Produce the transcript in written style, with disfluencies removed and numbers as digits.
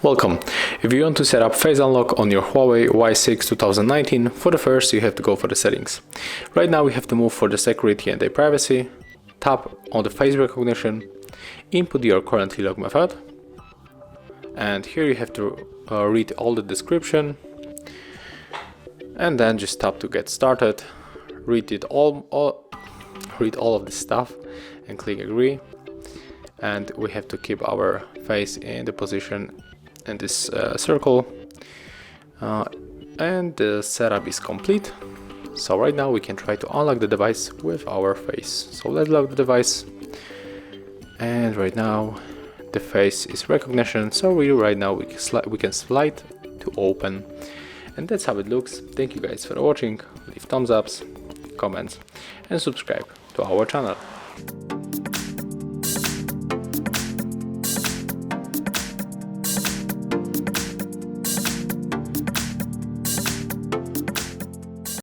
Welcome. If you want to set up face unlock on your Huawei Y6 2019, for the first you have to go for the settings. Right now we have to move for the security and the privacy, tap on the face recognition, input your currently logged method, and here you have to read all the description, and then just tap to get started, read all of this stuff and click agree. And we have to keep our face in the position in this circle, and the setup is complete. So right now we can try to unlock the device with our face. So let's lock the device, and right now the face is recognition, so right now we can slide to open, and that's how it looks. Thank you guys for watching. Leave thumbs ups, comments and subscribe to our channel.